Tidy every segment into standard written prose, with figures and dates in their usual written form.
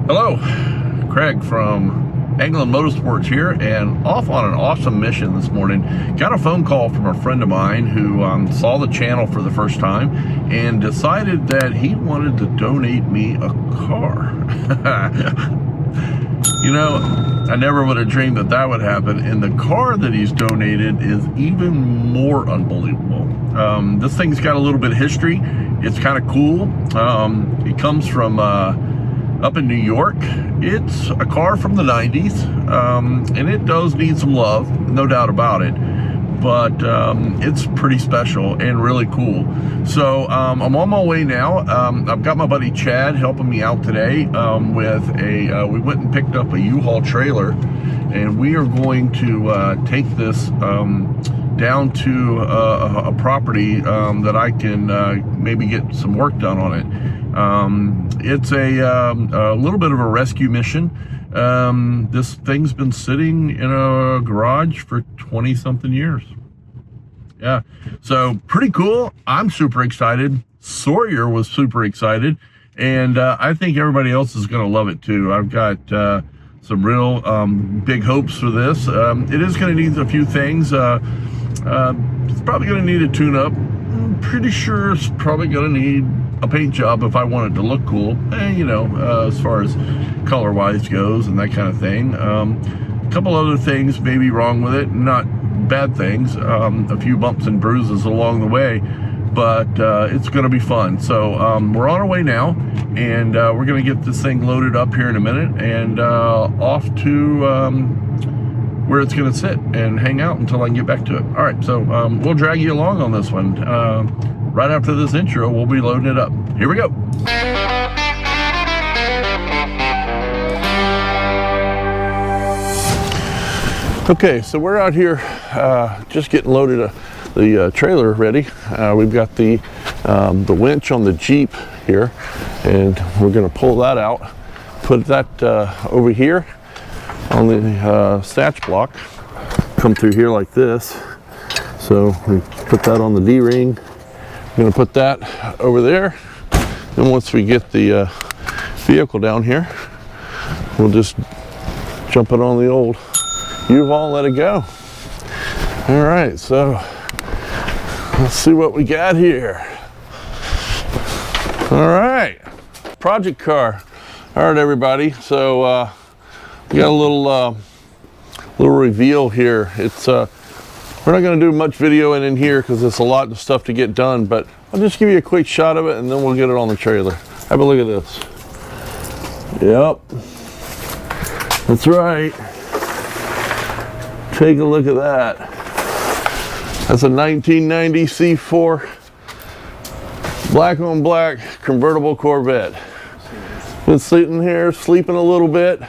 Hello, Craig from Anglin Motorsports here, and off on an awesome mission this morning. Got a phone call from a friend of mine who saw the channel for the first time and decided that he wanted to donate me a car. You know, I never would have dreamed that that would happen, and the car that he's donated is even more unbelievable. This thing's got a little bit of history. It's kind of cool. It comes from up in New York. It's a car from the 90s, and it does need some love, no doubt about it, but it's pretty special and really cool. So I'm on my way now. I've got my buddy Chad helping me out today with we went and picked up a U-Haul trailer, and we are going to take this down to a property that I can maybe get some work done on it. It's a little bit of a rescue mission. This thing's been sitting in a garage for 20 something years. Yeah, so pretty cool. I'm super excited. Sawyer was super excited, and I think everybody else is going to love it too. I've got some real big hopes for this. It is going to need a few things. It's probably going to need a tune-up. I'm pretty sure it's probably going to need a paint job if I want it to look cool, you know, as far as color wise goes and that kind of thing. A couple other things may be wrong with it, not bad things, a few bumps and bruises along the way, but it's going to be fun. So we're on our way now, and we're going to get this thing loaded up here in a minute and off to where it's going to sit and hang out until I can get back to it. All right, so we'll drag you along on this one. Right after this intro, we'll be loading it up. Here we go. Okay, so we're out here just getting loaded the trailer ready. We've got the winch on the Jeep here, and we're going to pull that out, put that over here on the snatch block, come through here like this. So we put that on the D-ring. I'm going to put that over there. Then once we get the vehicle down here, we'll just jump it on the old U-Haul and let it go. All right, so let's see what we got here. All right, project car. All right, everybody. So we got a little reveal here. It's we're not going to do much video in here because it's a lot of stuff to get done, but I'll just give you a quick shot of it and then we'll get it on the trailer. Have a look at this. Yep, that's right. Take a look at that. That's a 1990 C4 black on black convertible Corvette. Been sitting here sleeping a little bit,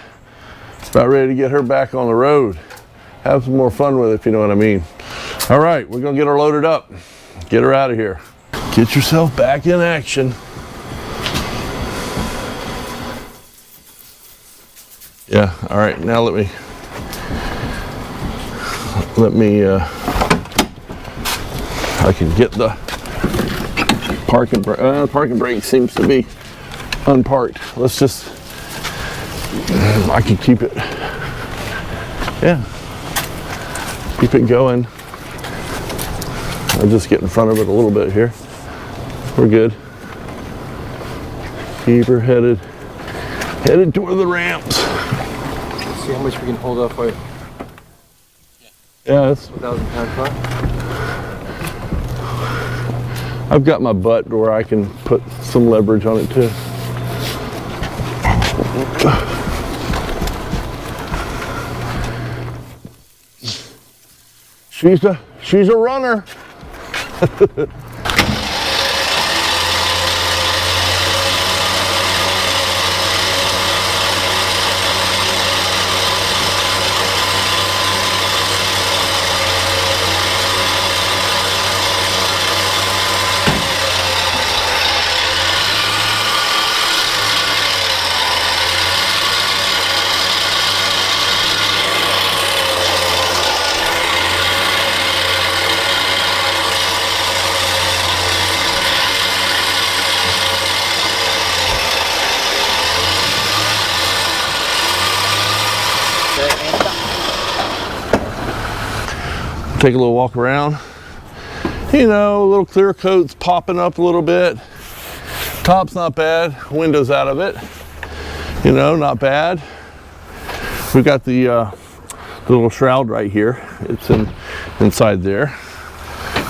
about ready to get her back on the road. Have some more fun with it, if you know what I mean. All right, we're gonna get her loaded up, get her out of here. Get yourself back in action. Yeah, all right, now let me I can get the parking brake seems to be unparked. Let's just, I can keep it, yeah, keep it going. I'll just get in front of it a little bit here. We're good. Keep her headed toward the ramps. Let's see how much we can hold off with. Yeah, that's 1,000 pound car. I've got my butt where I can put some leverage on it too. She's a runner. Take a little walk around. You know, little clear coats popping up a little bit. Top's not bad, windows out of it. You know, not bad. We've got the little shroud right here. It's inside there.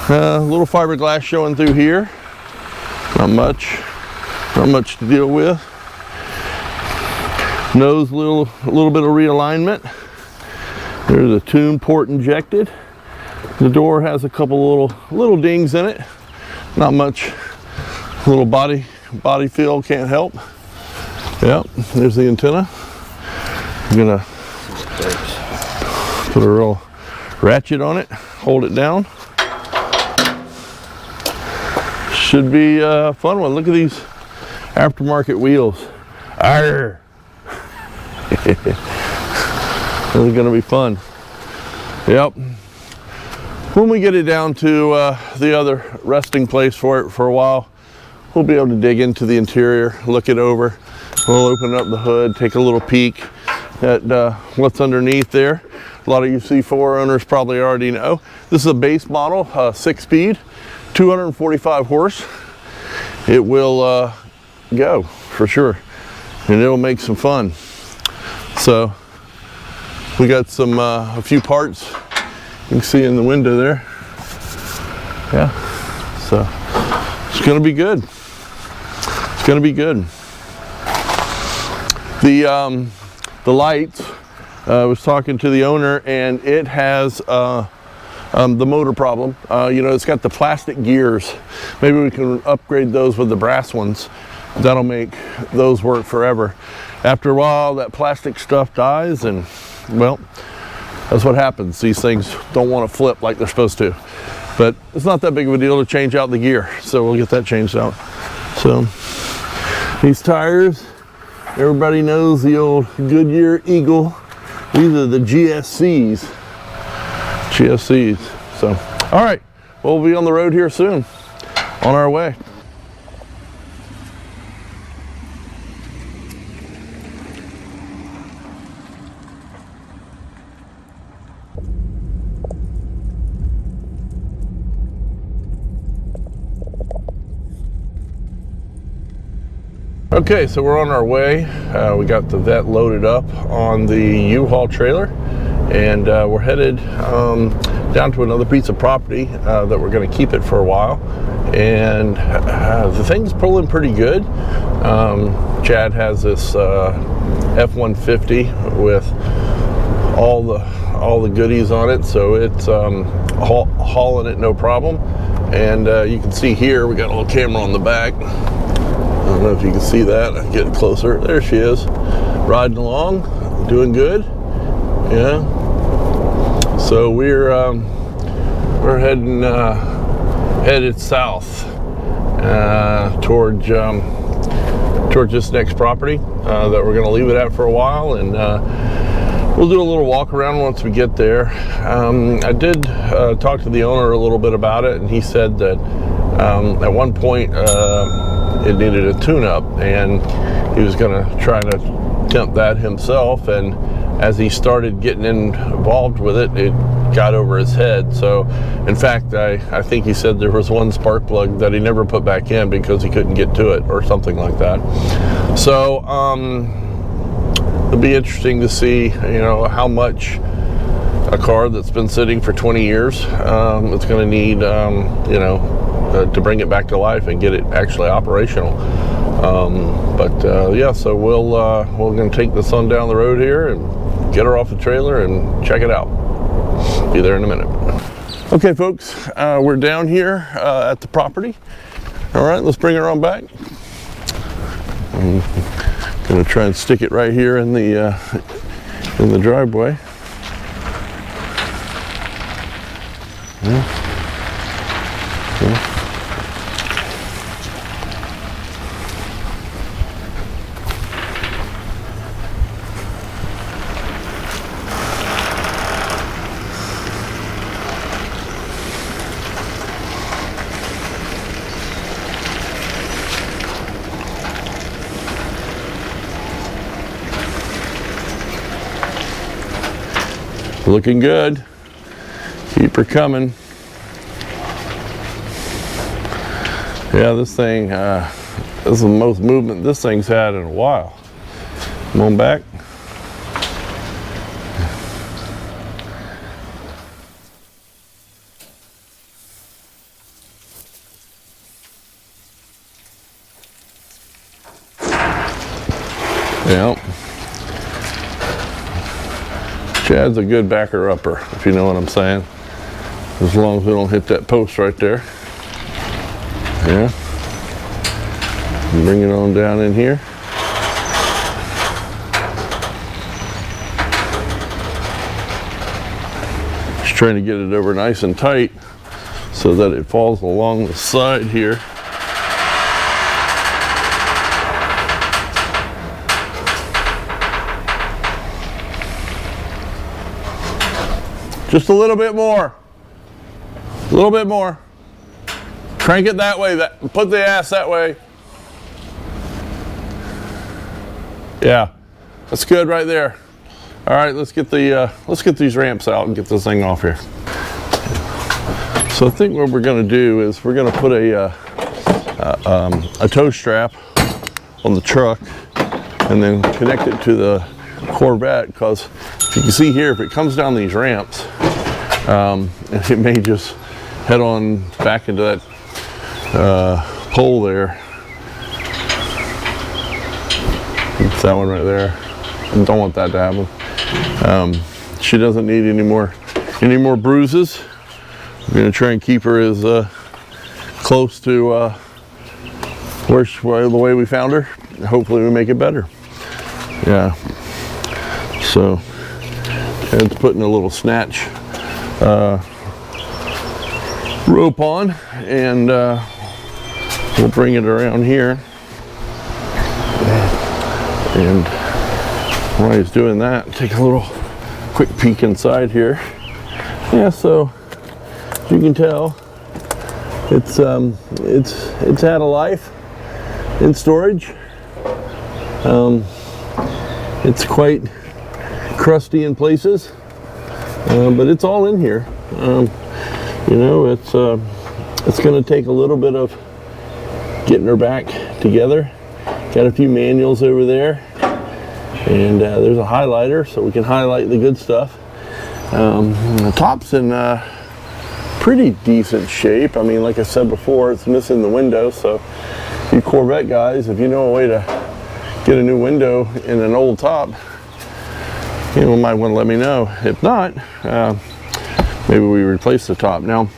Little fiberglass showing through here. Not much to deal with. Nose, a little bit of realignment. There's a tune port injected. The door has a couple little dings in it. Not much. Little body feel, can't help. Yep, there's the antenna. I'm gonna put a real ratchet on it, hold it down. Should be a fun one. Look at these aftermarket wheels. Arr! This is gonna be fun. Yep. When we get it down to the other resting place for it for a while, we'll be able to dig into the interior, look it over. We'll open up the hood, take a little peek at what's underneath there. A lot of you C4 owners probably already know. This is a base model, 6-speed, 245 horse. It will go for sure, and it'll make some fun. So we got some a few parts you can see in the window there. Yeah, so it's gonna be good. It's gonna be good. The lights, I was talking to the owner, and it has the motor problem. You know, it's got the plastic gears. Maybe we can upgrade those with the brass ones. That'll make those work forever. After a while, that plastic stuff dies, and well, that's what happens. These things don't want to flip like they're supposed to. But it's not that big of a deal to change out the gear, so we'll get that changed out. So these tires, everybody knows the old Goodyear Eagle. These are the GSCs. So, all right, we'll be on the road here soon, on our way. Okay, so we're on our way. We got the Vette loaded up on the U-Haul trailer, and we're headed down to another piece of property that we're going to keep it for a while. And the thing's pulling pretty good. Chad has this F-150 with all the goodies on it, so it's hauling it no problem. And you can see here we got a little camera on the back. I don't know if you can see that. I'm getting closer. There she is, riding along, doing good. Yeah. So we're headed south towards this next property that we're going to leave it at for a while, and we'll do a little walk around once we get there. I did talk to the owner a little bit about it, and he said that at one point it needed a tune-up, and he was going to try to attempt that himself. And as he started getting involved with it, it got over his head. So in fact, I think he said there was one spark plug that he never put back in because he couldn't get to it or something like that. So it'll be interesting to see, you know, how much a car that's been sitting for 20 years it's going to need, you know, to bring it back to life and get it actually operational. Yeah, so we're going to take the Sun down the road here and get her off the trailer and check it out. Be there in a minute. Okay, folks, we're down here at the property. All right, let's bring her on back. I'm going to try and stick it right here in the driveway. Yeah. Looking good. Keep her coming. Yeah, this thing, this is the most movement this thing's had in a while. Come on back. Yep. Chad's a good backer-upper, if you know what I'm saying. As long as we don't hit that post right there. Yeah. Bring it on down in here. Just trying to get it over nice and tight so that it falls along the side here. Just a little bit more. A little bit more. Crank it that way. Put the ass that way. Yeah, that's good right there. All right, let's get these ramps out and get this thing off here. So I think what we're going to do is we're going to put a tow strap on the truck and then connect it to the Corvette, because if you can see here, if it comes down these ramps, it may just head on back into that pole there. It's that one right there. I don't want that to happen. She doesn't need any more bruises. I'm gonna try and keep her as close to the way we found her. Hopefully we make it better. Yeah. So it's putting a little snatch rope on, and we'll bring it around here. And while he's doing that, take a little quick peek inside here. Yeah, so as you can tell, it's had a life in storage. It's quite crusty in places, but it's all in here. You know, it's going to take a little bit of getting her back together. Got a few manuals over there, and there's a highlighter so we can highlight the good stuff. The top's in pretty decent shape. I mean, like I said before, it's missing the window, so you Corvette guys, if you know a way to get a new window in an old top, you know, might want to let me know. If not, maybe we replace the top. Now,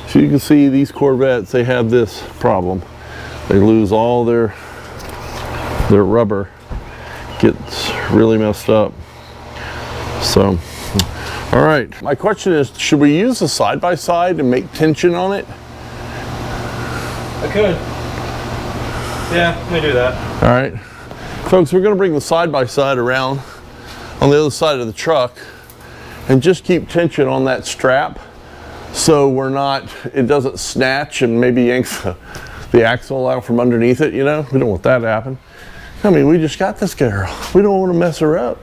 so you can see these Corvettes, they have this problem. They lose all their rubber, gets really messed up. So, all right. My question is, should we use the side-by-side and make tension on it? I could. Yeah, let me do that. All right. Folks, we're gonna bring the side-by-side around on the other side of the truck and just keep tension on that strap so it doesn't snatch and maybe yanks the axle out from underneath it, you know? We don't want that to happen. I mean, we just got this girl. We don't want to mess her up.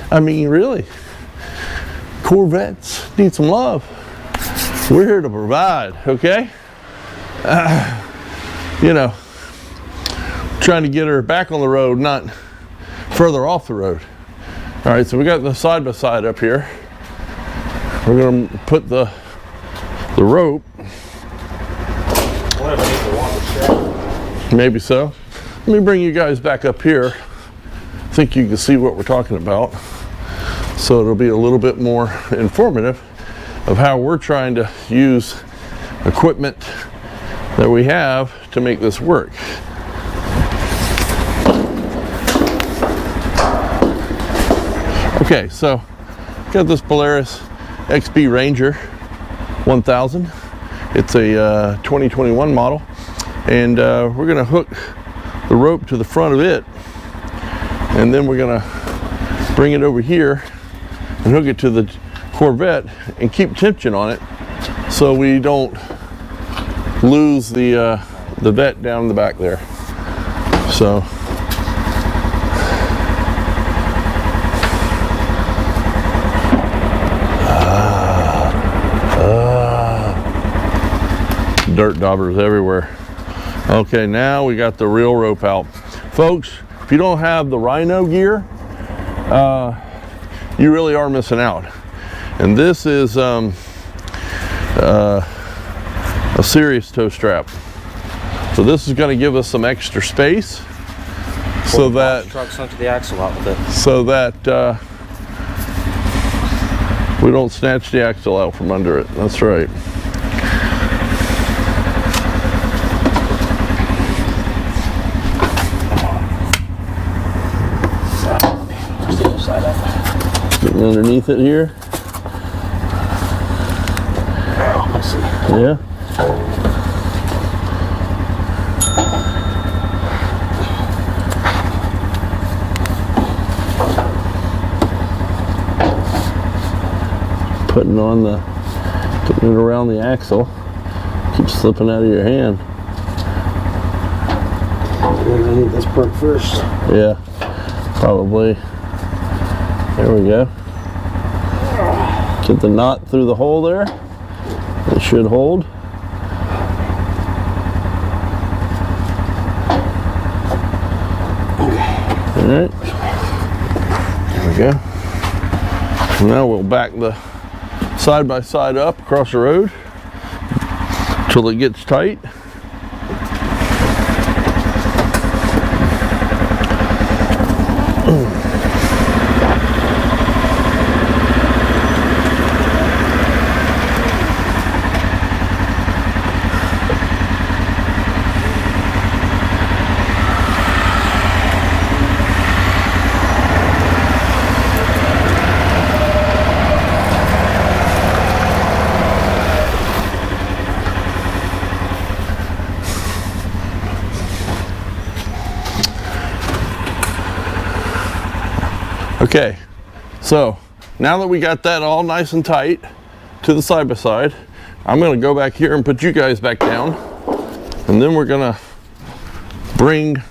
I mean, really. Corvettes need some love. We're here to provide, okay? You know, trying to get her back on the road, not further off the road. All right, so we got the side-by-side up here. We're gonna put the rope. Maybe so. Let me bring you guys back up here. I think you can see what we're talking about. So it'll be a little bit more informative of how we're trying to use equipment that we have to make this work. Okay, so got this Polaris XB Ranger 1000. It's a 2021 model, and we're gonna hook the rope to the front of it, and then we're gonna bring it over here and hook it to the Corvette and keep tension on it so we don't lose the vet down in the back there. So Dirt daubers everywhere. Okay, now we got the real rope out. Folks, if you don't have the Rhino gear, you really are missing out. And this is a serious tow strap. So this is going to give us some extra space so that trucks onto the axle out with it. So that we don't snatch the axle out from under it. That's right. Getting underneath it here. Yeah. Putting it around the axle. Keeps slipping out of your hand. I need this perk first. Yeah, probably. There we go. Get the knot through the hole there. It should hold. All right. There we go. Now we'll back the side by side up across the road till it gets tight. Okay, so now that we got that all nice and tight to the side by side, I'm going to go back here and put you guys back down, and then we're going to bring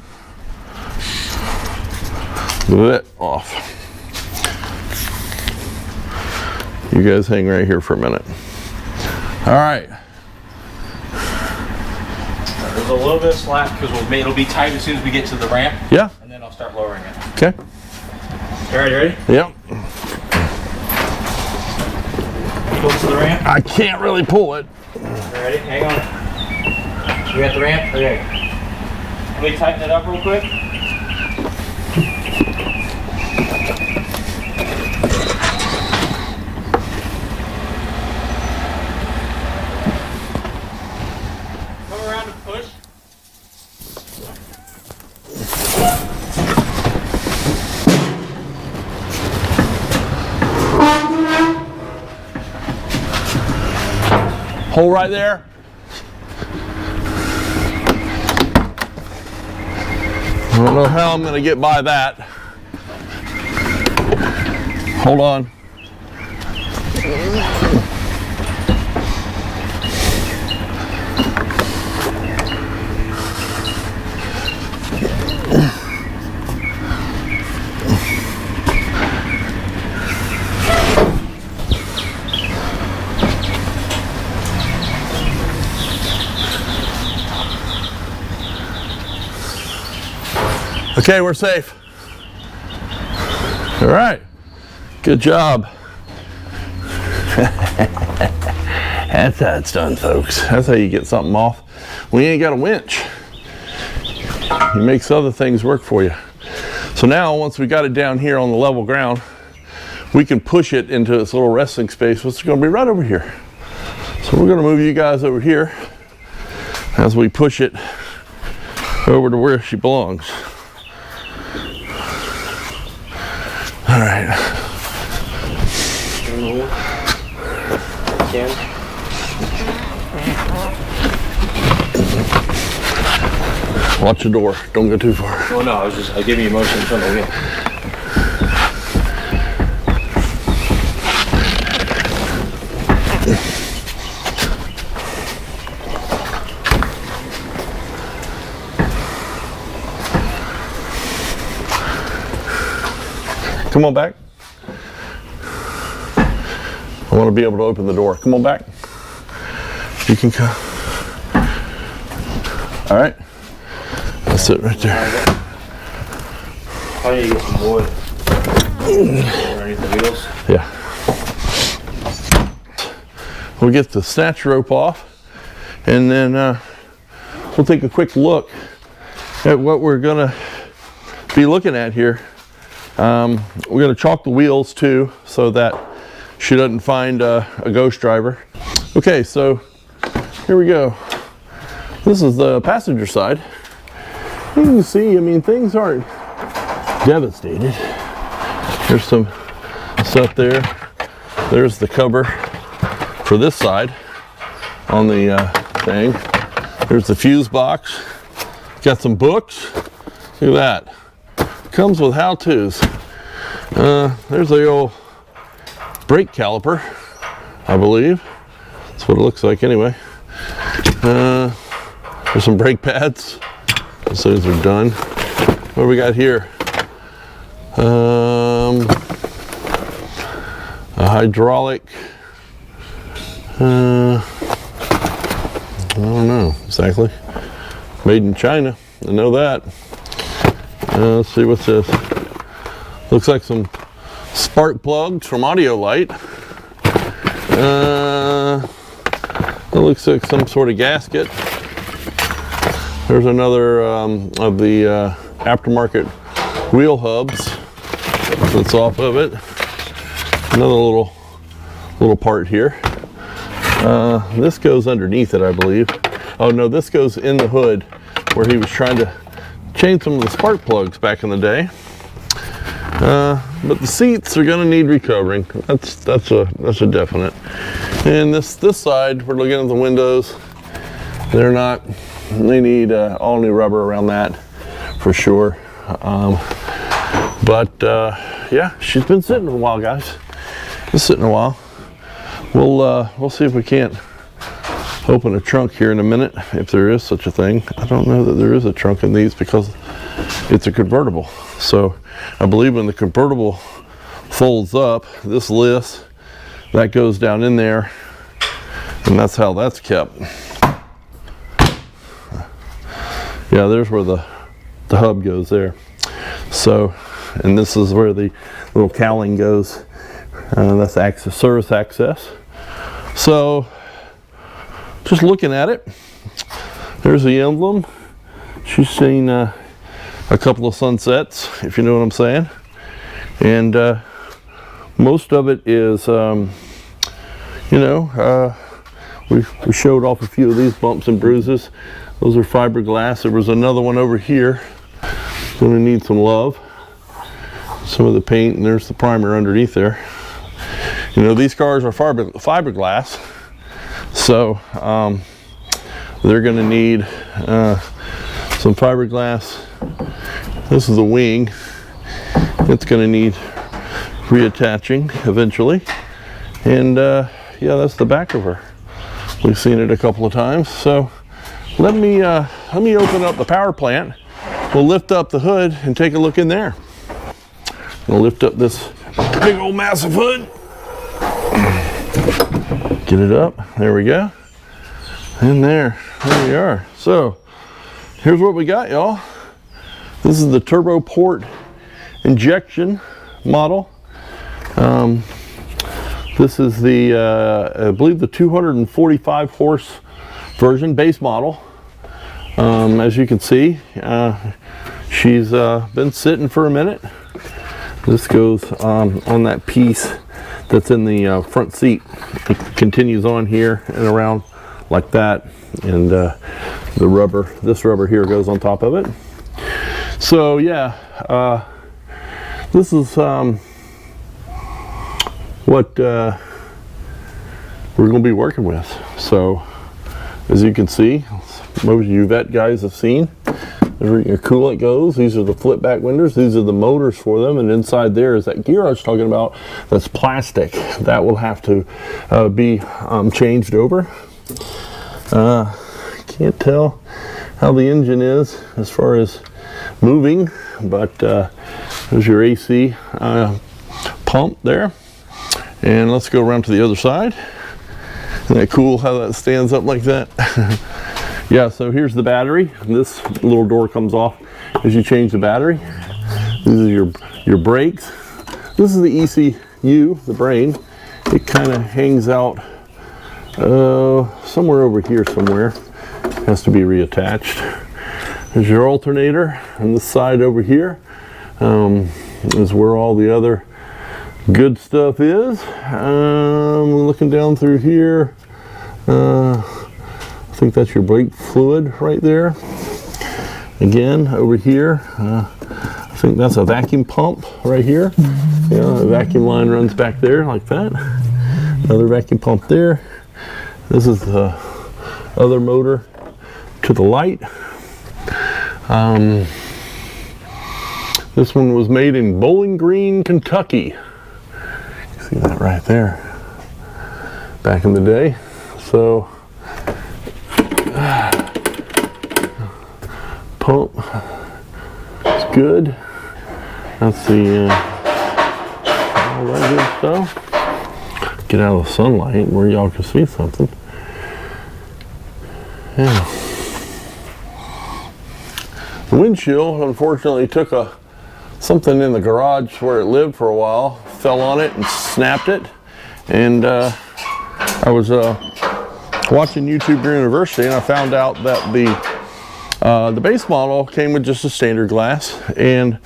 that off. You guys hang right here for a minute. All right. There's a little bit of slack because it'll be tight as soon as we get to the ramp. Yeah. And then I'll start lowering it. Okay. All right, you ready? Yep. Go to the ramp. I can't really pull it. Ready? Hang on. You got the ramp? Okay. Let me tighten it up real quick. Come around and push. Hole right there. I don't know how I'm going to get by that. Hold on. Okay, we're safe. All right, good job. That's how it's done, folks. That's how you get something off. We ain't got a winch. It makes other things work for you. So now, once we got it down here on the level ground, we can push it into its little resting space, which is going to be right over here. So we're going to move you guys over here as we push it over to where she belongs. All right. Watch the door. Don't go too far. Well, no, I give you motion in front of the wheel. Come on back. I want to be able to open the door. Come on back. You can come. All right, that's it right there. Probably need to get some wood underneath the wheels. Yeah. We'll get the snatch rope off, and then we'll take a quick look at what we're gonna be looking at here. We're gonna chalk the wheels too, so that she doesn't find a ghost driver. Okay, so here we go. This is the passenger side. You can see, I mean, things aren't devastated. There's some stuff there. There's the cover for this side on the thing. There's the fuse box. Got some books. Look at that. Comes with how-tos. There's the old brake caliper, I believe. That's what it looks like anyway. There's some brake pads. As soon as they're done. What do we got here? A hydraulic. I don't know exactly. Made in China. I know that. Let's see what's this. Looks like some spark plugs from Audio Light. It looks like some sort of gasket. There's another of the aftermarket wheel hubs that's off of it. Another little part here. This goes underneath it, I believe. Oh no, this goes in the hood where he was trying to change some of the spark plugs back in the day. But the seats are gonna need recovering. That's a definite. And this side, we're looking at the windows. They're not. They need all new rubber around that for sure. Yeah, she's been sitting a while, guys. It's sitting a while. We'll see if we can't open a trunk here in a minute, if there is such a thing. I don't know that there is a trunk in these because it's a convertible. So I believe when the convertible folds up, this lifts, that goes down in there, and that's how that's kept. Yeah, there's where the hub goes there. So, and this is where the little cowling goes. That's access, service access. So, just looking at it, there's the emblem. She's seen a couple of sunsets, if you know what I'm saying. And most of it is, we showed off a few of these bumps and bruises. Those are fiberglass. There was another one over here. Gonna need some love. Some of the paint, and there's the primer underneath there. You know, these cars are fiberglass, so they're gonna need some fiberglass. This is the wing. It's gonna need reattaching eventually. And yeah, that's the back of her. We've seen it a couple of times. So let me open up the power plant. We'll lift up the hood and take a look in there. We'll lift up this big old massive hood. Get it up. There we go. And there we are. So here's what we got, y'all. This is the turbo port injection model. This is the, I believe the 245 horse version, base model. As you can see, she's been sitting for a minute. This goes on that piece that's in the front seat. It continues on here and around like that, and the rubber, this rubber here goes on top of it. So yeah, this is what we're going to be working with. So as you can see, most Corvette guys have seen, there's where your coolant goes. These are the flip back windows. These are the motors for them, and inside there is that gear I was talking about that's plastic. That will have to be changed over. Can't tell how the engine is as far as moving, but there's your AC pump there. And let's go around to the other side. Isn't that cool how that stands up like that? yeah, so here's the battery. This little door comes off as you change the battery. This is your brakes. This is the ECU, the brain. It kind of hangs out somewhere over here somewhere. Has to be reattached. There's your alternator, and this side over here is where all the other good stuff is. Looking down through here, I think that's your brake fluid right there. Again, over here, I think that's a vacuum pump right here. Yeah, the vacuum line runs back there like that. Another vacuum pump there. This is the other motor to the light. This one was made in Bowling Green, Kentucky. You see that right there. Back in the day. So, pump. It's good. That's the all that good stuff. Get out of the sunlight where y'all can see something. Yeah. The windshield unfortunately took something in the garage where it lived for a while, fell on it and snapped it. And I was watching YouTube during university, and I found out that the base model came with just a standard glass, and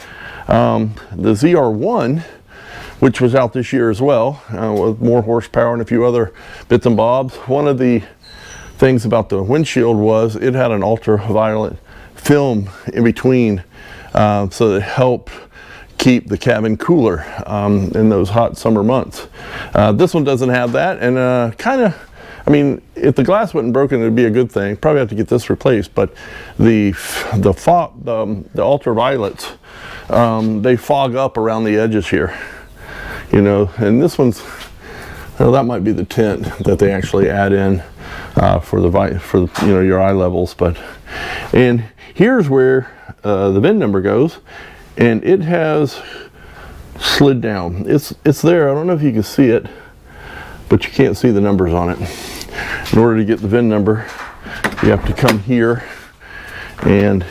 the ZR1, which was out this year as well, with more horsepower and a few other bits and bobs. One of the things about the windshield was it had an ultraviolet film in between, so that it helped keep the cabin cooler in those hot summer months. This one doesn't have that, and kind of, I mean, if the glass wasn't broken, it'd be a good thing. Probably have to get this replaced, but the ultraviolets, they fog up around the edges here, you know. And this one's, well, that might be the tint that they actually add in for you know, your eye levels. But, and here's where the VIN number goes, and it has slid down. It's there. I don't know if you can see it, but you can't see the numbers on it. In order to get the VIN number, you have to come here, and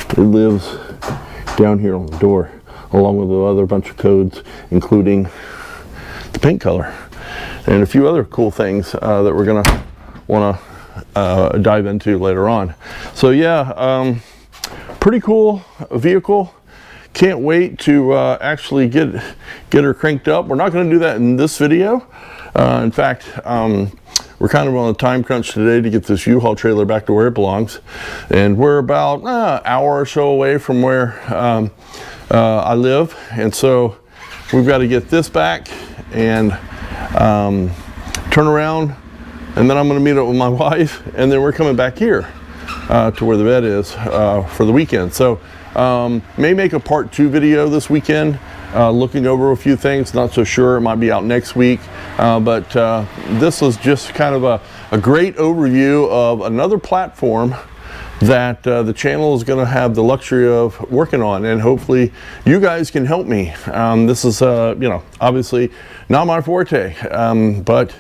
it lives down here on the door, along with the other bunch of codes, including the paint color and a few other cool things that we're gonna want to dive into later on. So yeah, pretty cool vehicle. Can't wait to actually get her cranked up. We're not going to do that in this video. In fact, we're kind of on a time crunch today to get this U-Haul trailer back to where it belongs, and we're about an hour or so away from where I live, and so we've got to get this back and turn around, and then I'm going to meet up with my wife, and then we're coming back here to where the bed is for the weekend. So may make a part 2 video this weekend, looking over a few things. Not so sure, it might be out next week, but this was just kind of a great overview of another platform that the channel is going to have the luxury of working on, and hopefully you guys can help me. This is you know, obviously not my forte, but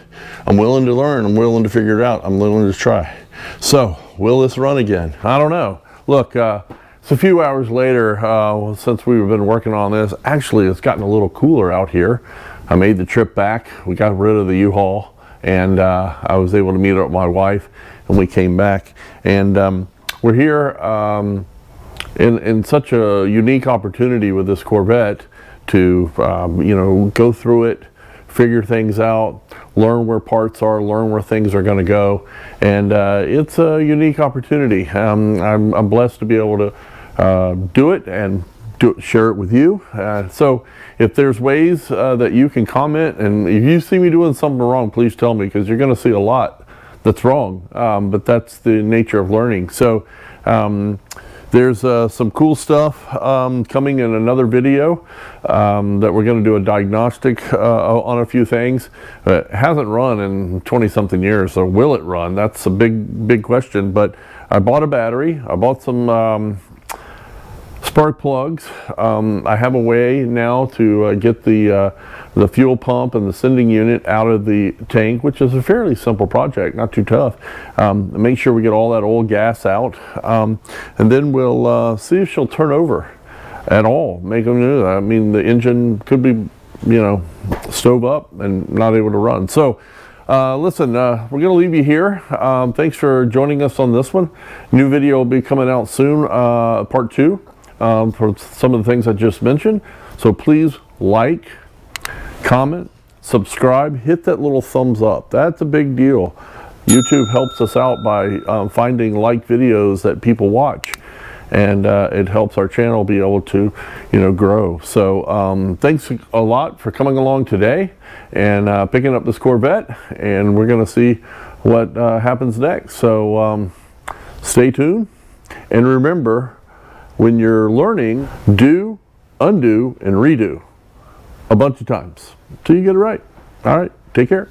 I'm willing to learn, I'm willing to figure it out, I'm willing to try. So will this run again? I don't know. Look, it's a few hours later since we've been working on this. Actually, it's gotten a little cooler out here. I made the trip back. We got rid of the U-Haul, and I was able to meet up with my wife, and we came back. And we're here in such a unique opportunity with this Corvette to you know, go through it, figure things out, learn where parts are, learn where things are going to go, and it's a unique opportunity. I'm blessed to be able to do it and share it with you. So if there's ways that you can comment, and if you see me doing something wrong, please tell me, because you're going to see a lot that's wrong, but that's the nature of learning. So there's some cool stuff coming in another video that we're going to do a diagnostic on a few things. It hasn't run in 20-something years, so will it run? That's a big question. But I bought a battery, I bought some spark plugs. I have a way now to get the fuel pump and the sending unit out of the tank, which is a fairly simple project, not too tough. Make sure we get all that old gas out, and then we'll see if she'll turn over at all, make them new. I mean, the engine could be, stove up and not able to run. So listen, we're going to leave you here. Thanks for joining us on this one. New video will be coming out soon, part 2, for some of the things I just mentioned. So please like, comment, subscribe, hit that little thumbs up. That's a big deal. YouTube helps us out by finding like videos that people watch. And it helps our channel be able to, grow. So thanks a lot for coming along today and picking up this Corvette. And we're going to see what happens next. So stay tuned. And remember, when you're learning, do, undo, and redo a bunch of times till you get it right. All right, take care.